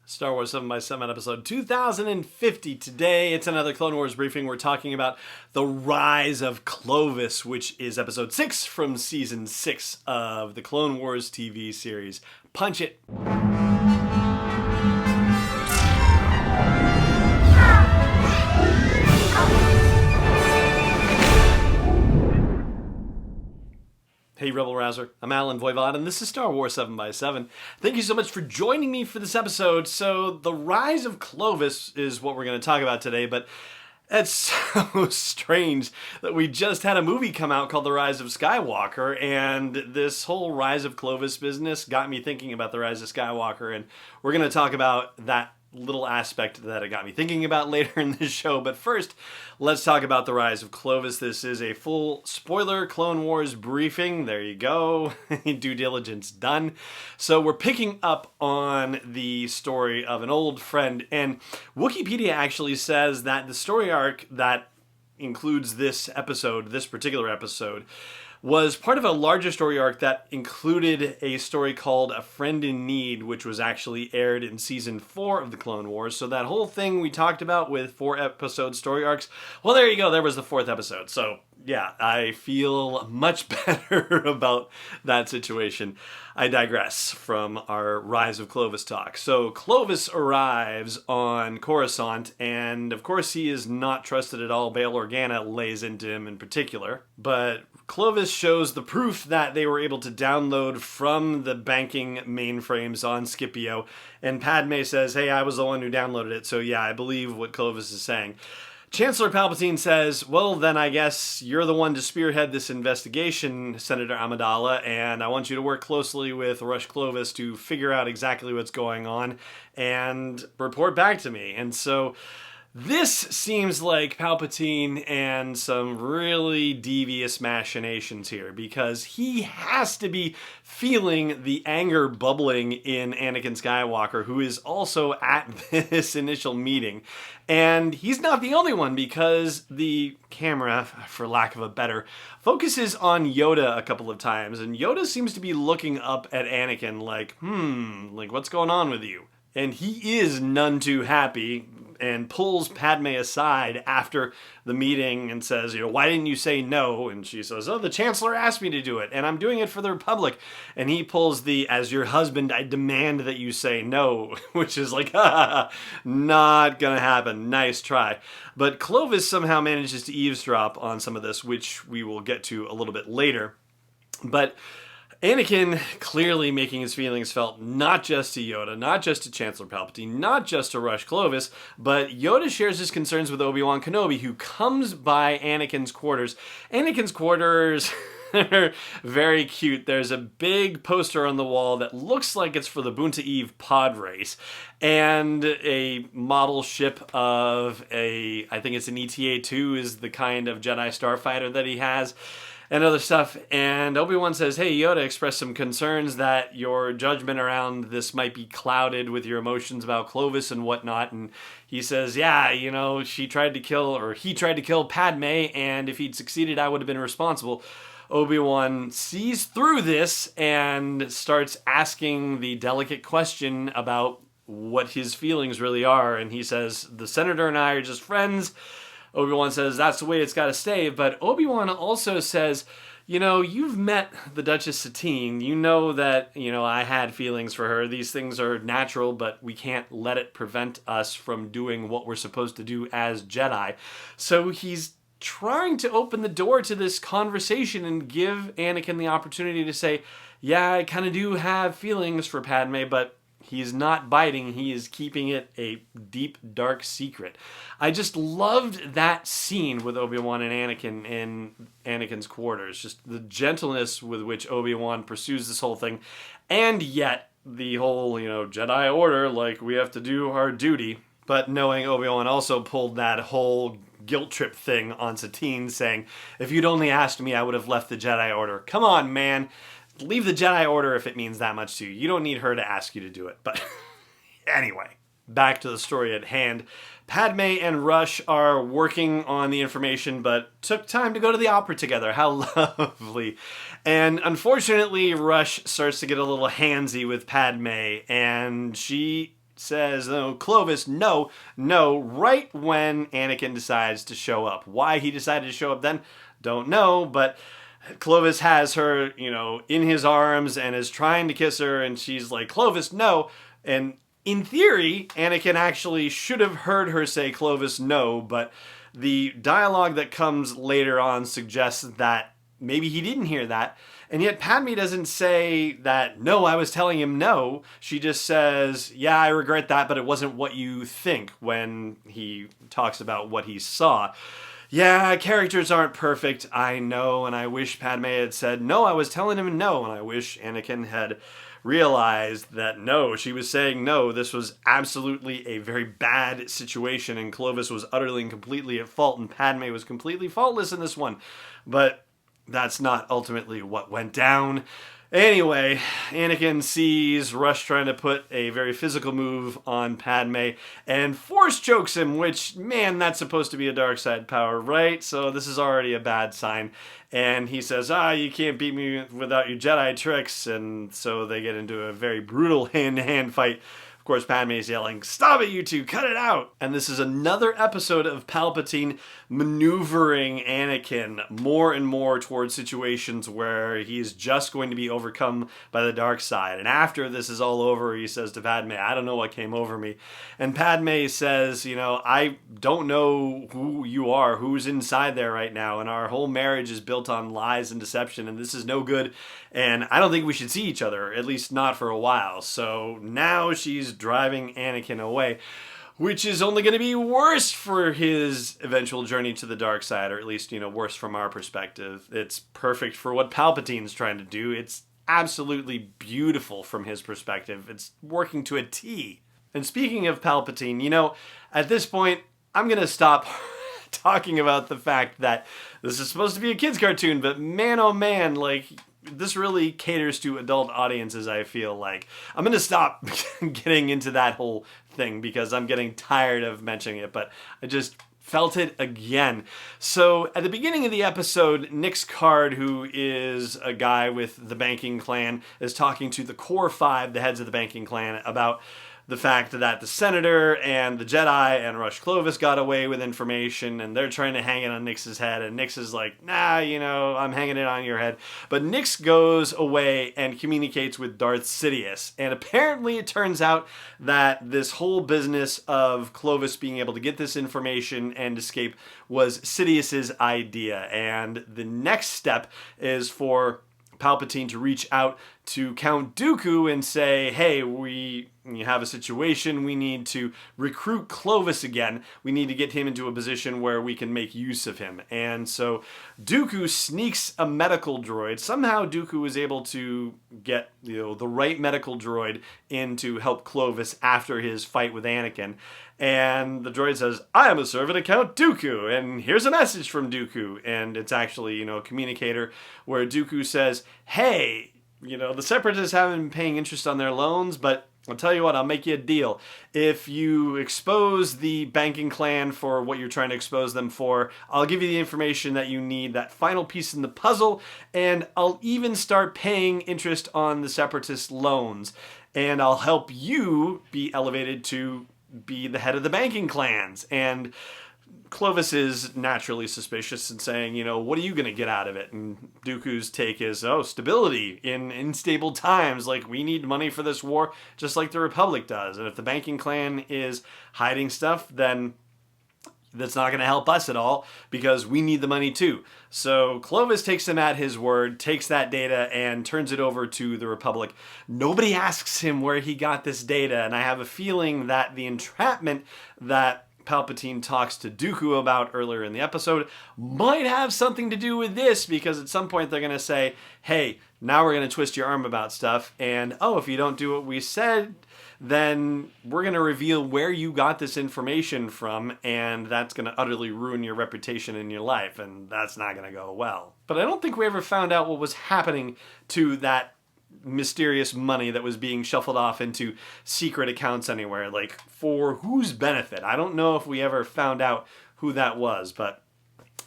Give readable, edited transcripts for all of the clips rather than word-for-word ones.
Star Wars 7x7 episode 2050. Today, it's another Clone Wars briefing. We're talking about the Rise of Clovis, which is episode 6 from season 6 of the Clone Wars TV series. Punch it! Hey Rebel Rouser, I'm Alan Voivod, and this is Star Wars 7x7. Thank you so much for joining me for this episode. So, the Rise of Clovis is what we're going to talk about today, but it's so strange that we just had a movie come out called The Rise of Skywalker, and this whole Rise of Clovis business got me thinking about The Rise of Skywalker, and we're going to talk about that little aspect that it got me thinking about later in this show. But first, let's talk about The Rise of Clovis. This is a full spoiler Clone Wars briefing. There you go. Due diligence done. So we're picking up on the story of an old friend, and Wookieepedia actually says that the story arc that includes this episode, this particular episode, was part of a larger story arc that included a story called A Friend in Need, which was actually aired in season 4 of the Clone Wars. So that whole thing we talked about with 4-episode story arcs, well, there you go. There was the 4th episode. So yeah, I feel much better about that situation. I digress from our Rise of Clovis talk. So Clovis arrives on Coruscant, and of course he is not trusted at all. Bail Organa lays into him in particular. But Clovis shows the proof that they were able to download from the banking mainframes on Scipio, and Padme says, hey, I was the one who downloaded it, so yeah, I believe what Clovis is saying. Chancellor Palpatine says, well, then I guess you're the one to spearhead this investigation, Senator Amidala, and I want you to work closely with Rush Clovis to figure out exactly what's going on and report back to me. And so this seems like Palpatine and some really devious machinations here, because he has to be feeling the anger bubbling in Anakin Skywalker, who is also at this initial meeting. And he's not the only one, because the camera, for lack of a better, focuses on Yoda a couple of times, and Yoda seems to be looking up at Anakin like, like what's going on with you? And he is none too happy, and pulls Padme aside after the meeting and says, why didn't you say no? And she says, oh, the Chancellor asked me to do it, and I'm doing it for the Republic. And he pulls the, as your husband, I demand that you say no, which is like, not gonna happen. Nice try. But Clovis somehow manages to eavesdrop on some of this, which we will get to a little bit later. But Anakin clearly making his feelings felt not just to Yoda, not just to Chancellor Palpatine, not just to Rush Clovis, but Yoda shares his concerns with ObiWan Kenobi, who comes by Anakin's quarters. Anakin's quarters are very cute. There's a big poster on the wall that looks like it's for the Boonta Eve pod race, and a model ship of I think it's an ETA-2 is the kind of Jedi starfighter that he has, and other stuff. And Obi-Wan says, hey, Yoda expressed some concerns that your judgment around this might be clouded with your emotions about Clovis and whatnot. And he says, yeah, he tried to kill Padme, and if he'd succeeded, I would have been responsible. Obi-Wan sees through this and starts asking the delicate question about what his feelings really are. And he says, the Senator and I are just friends. Obi-Wan says, that's the way it's got to stay. But Obi-Wan also says, you've met the Duchess Satine. You know that, I had feelings for her. These things are natural, but we can't let it prevent us from doing what we're supposed to do as Jedi. So he's trying to open the door to this conversation and give Anakin the opportunity to say, yeah, I kind of do have feelings for Padme, but he's not biting. He is keeping it a deep, dark secret. I just loved that scene with Obi-Wan and Anakin in Anakin's quarters. Just the gentleness with which Obi-Wan pursues this whole thing. And yet, the whole, Jedi Order, like, we have to do our duty. But knowing Obi-Wan also pulled that whole guilt trip thing on Satine, saying, if you'd only asked me, I would have left the Jedi Order. Come on, man. Leave the Jedi Order if it means that much to you. You don't need her to ask you to do it. But anyway, back to the story at hand. Padme and Rush are working on the information, but took time to go to the opera together. How lovely. And unfortunately, Rush starts to get a little handsy with Padme, and she says, no, Clovis, no, no, right when Anakin decides to show up. Why he decided to show up then, don't know, but Clovis has her, in his arms and is trying to kiss her, and she's like, Clovis, no. And in theory, Anakin actually should have heard her say Clovis, no, but the dialogue that comes later on suggests that maybe he didn't hear that. And yet Padme doesn't say that, no, I was telling him no. She just says, yeah, I regret that, but it wasn't what you think, when he talks about what he saw. Yeah, characters aren't perfect, I know, and I wish Padme had said, no, I was telling him no, and I wish Anakin had realized that no, she was saying no, this was absolutely a very bad situation, and Clovis was utterly and completely at fault, and Padme was completely faultless in this one. But that's not ultimately what went down. Anyway, Anakin sees Rush trying to put a very physical move on Padme and force chokes him, which, man, that's supposed to be a dark side power, right? So this is already a bad sign. And he says, you can't beat me without your Jedi tricks. And so they get into a very brutal hand-to-hand fight. Of course, Padme is yelling, stop it, you two, cut it out! And this is another episode of Palpatine maneuvering Anakin more and more towards situations where he's just going to be overcome by the dark side. And after this is all over, he says to Padme, I don't know what came over me. And Padme says, I don't know who you are, who's inside there right now, and our whole marriage is built on lies and deception, and this is no good, and I don't think we should see each other, at least not for a while. So now she's driving Anakin away, which is only going to be worse for his eventual journey to the dark side, or at least, worse from our perspective. It's perfect for what Palpatine's trying to do. It's absolutely beautiful from his perspective. It's working to a T. And speaking of Palpatine, at this point, I'm going to stop talking about the fact that this is supposed to be a kid's cartoon, but man, oh man, this really caters to adult audiences, I feel like. I'm going to stop getting into that whole thing because I'm getting tired of mentioning it, but I just felt it again. So at the beginning of the episode, Nick's Card, who is a guy with the banking clan, is talking to the core five, the heads of the banking clan, about the fact that the Senator and the Jedi and Rush Clovis got away with information, and they're trying to hang it on Nix's head, and Nix is like, nah, I'm hanging it on your head. But Nix goes away and communicates with Darth Sidious, and apparently it turns out that this whole business of Clovis being able to get this information and escape was Sidious's idea, and the next step is for Palpatine to reach out to Count Dooku and say, hey, we have a situation, we need to recruit Clovis again, we need to get him into a position where we can make use of him. And so Dooku sneaks a medical droid. Somehow Dooku is able to get the right medical droid in to help Clovis after his fight with Anakin. And the droid says, I am a servant of Count Dooku, and here's a message from Dooku. And it's actually, a communicator where Dooku says, hey, the Separatists haven't been paying interest on their loans, but I'll tell you what, I'll make you a deal. If you expose the banking clan for what you're trying to expose them for, I'll give you the information that you need, that final piece in the puzzle, and I'll even start paying interest on the Separatist loans. And I'll help you be elevated to be the head of the banking clans. And Clovis is naturally suspicious and saying, what are you going to get out of it? And Dooku's take is, stability in unstable times. We need money for this war, just like the Republic does. And if the banking clan is hiding stuff, then that's not going to help us at all because we need the money too. So Clovis takes him at his word, takes that data and turns it over to the Republic. Nobody asks him where he got this data, and I have a feeling that the entrapment that Palpatine talks to Dooku about earlier in the episode might have something to do with this, because at some point they're going to say, hey, now we're going to twist your arm about stuff, and if you don't do what we said, then we're going to reveal where you got this information from, and that's going to utterly ruin your reputation in your life, and that's not going to go well. But I don't think we ever found out what was happening to that mysterious money that was being shuffled off into secret accounts anywhere. For whose benefit? I don't know if we ever found out who that was, but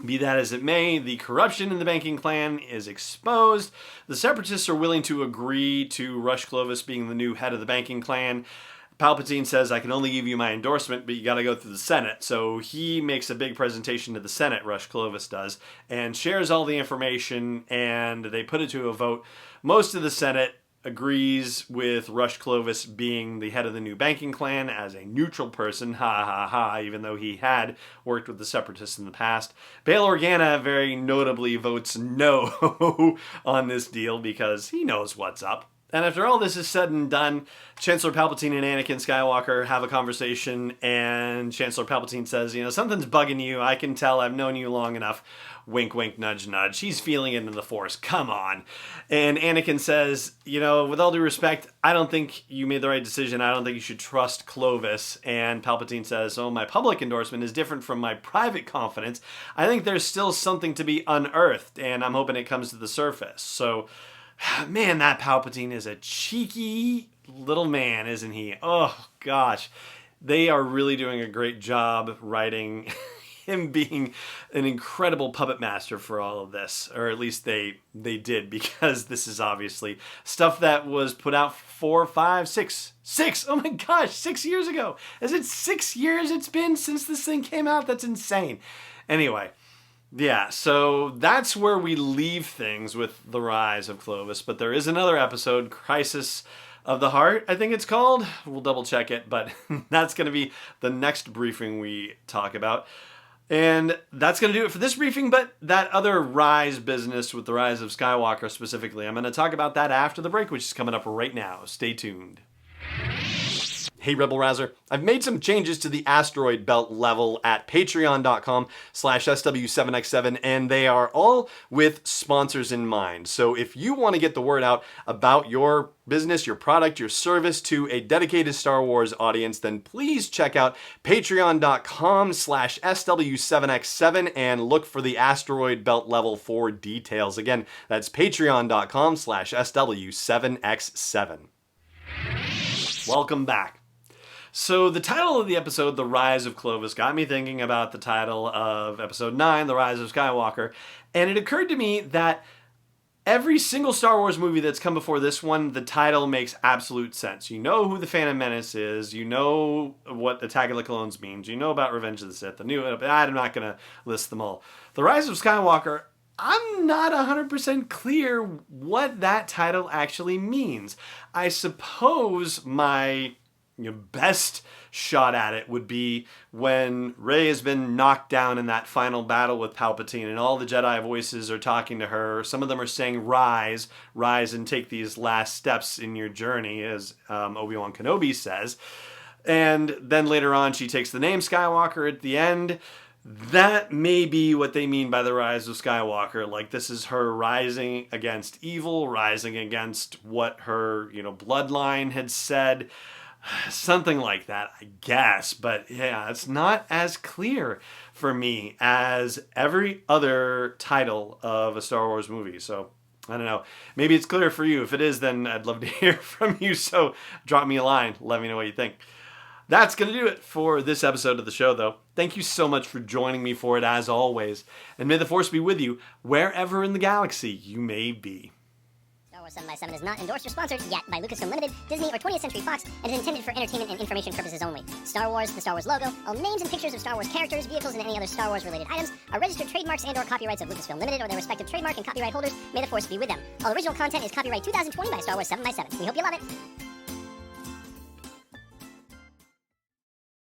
be that as it may, the corruption in the banking clan is exposed. The Separatists are willing to agree to Rush Clovis being the new head of the banking clan. Palpatine says, I can only give you my endorsement, but you got to go through the Senate. So he makes a big presentation to the Senate, Rush Clovis does, and shares all the information, and they put it to a vote. Most of the Senate agrees with Rush Clovis being the head of the new banking clan as a neutral person, ha ha ha, even though he had worked with the Separatists in the past. Bail Organa very notably votes no on this deal because he knows what's up. And after all this is said and done, Chancellor Palpatine and Anakin Skywalker have a conversation, and Chancellor Palpatine says, something's bugging you. I can tell. I've known you long enough. Wink, wink, nudge, nudge. He's feeling it in the Force. Come on. And Anakin says, with all due respect, I don't think you made the right decision. I don't think you should trust Clovis. And Palpatine says, my public endorsement is different from my private confidence. I think there's still something to be unearthed, and I'm hoping it comes to the surface. So, man, that Palpatine is a cheeky little man, isn't he? Oh, gosh. They are really doing a great job writing him being an incredible puppet master for all of this. Or at least they did, because this is obviously stuff that was put out 4, 5, 6, oh my gosh, 6 years ago. Is it 6 years it's been since this thing came out? That's insane. Anyway. Yeah, so that's where we leave things with The Rise of Clovis, but there is another episode, Crisis of the Heart, I think it's called. We'll double check it, but that's going to be the next briefing we talk about. And that's going to do it for this briefing, but that other Rise business with The Rise of Skywalker specifically, I'm going to talk about that after the break, which is coming up right now. Stay tuned. Hey Rebel Rouser, I've made some changes to the asteroid belt level at patreon.com/SW7X7, and they are all with sponsors in mind. So if you want to get the word out about your business, your product, your service to a dedicated Star Wars audience, then please check out patreon.com/SW7X7 and look for the asteroid belt level for details. Again, that's patreon.com/SW7X7. Welcome back. So the title of the episode, The Rise of Clovis, got me thinking about the title of episode 9, The Rise of Skywalker, and it occurred to me that every single Star Wars movie that's come before this one, the title makes absolute sense. You know who the Phantom Menace is, you know what Attack of the Clones means, you know about Revenge of the Sith, I'm not going to list them all. The Rise of Skywalker, I'm not 100% clear what that title actually means. I suppose my best shot at it would be when Rey has been knocked down in that final battle with Palpatine and all the Jedi voices are talking to her. Some of them are saying, rise and take these last steps in your journey, as Obi-Wan Kenobi says. And then later on, she takes the name Skywalker at the end. That may be what they mean by the Rise of Skywalker. Like, this is her rising against evil, rising against what her, bloodline had said. Something like that, I guess. But yeah, it's not as clear for me as every other title of a Star Wars movie. So, I don't know. Maybe it's clear for you. If it is, then I'd love to hear from you. So drop me a line. Let me know what you think. That's going to do it for this episode of the show, though. Thank you so much for joining me for it, as always. And may the Force be with you wherever in the galaxy you may be. Star Wars 7x7 is not endorsed or sponsored yet by Lucasfilm Limited, Disney, or 20th Century Fox, and is intended for entertainment and information purposes only. Star Wars, the Star Wars logo, all names and pictures of Star Wars characters, vehicles, and any other Star Wars-related items are registered trademarks and/or copyrights of Lucasfilm Limited or their respective trademark and copyright holders. May the Force be with them. All original content is copyright 2020 by Star Wars 7x7. We hope you love it.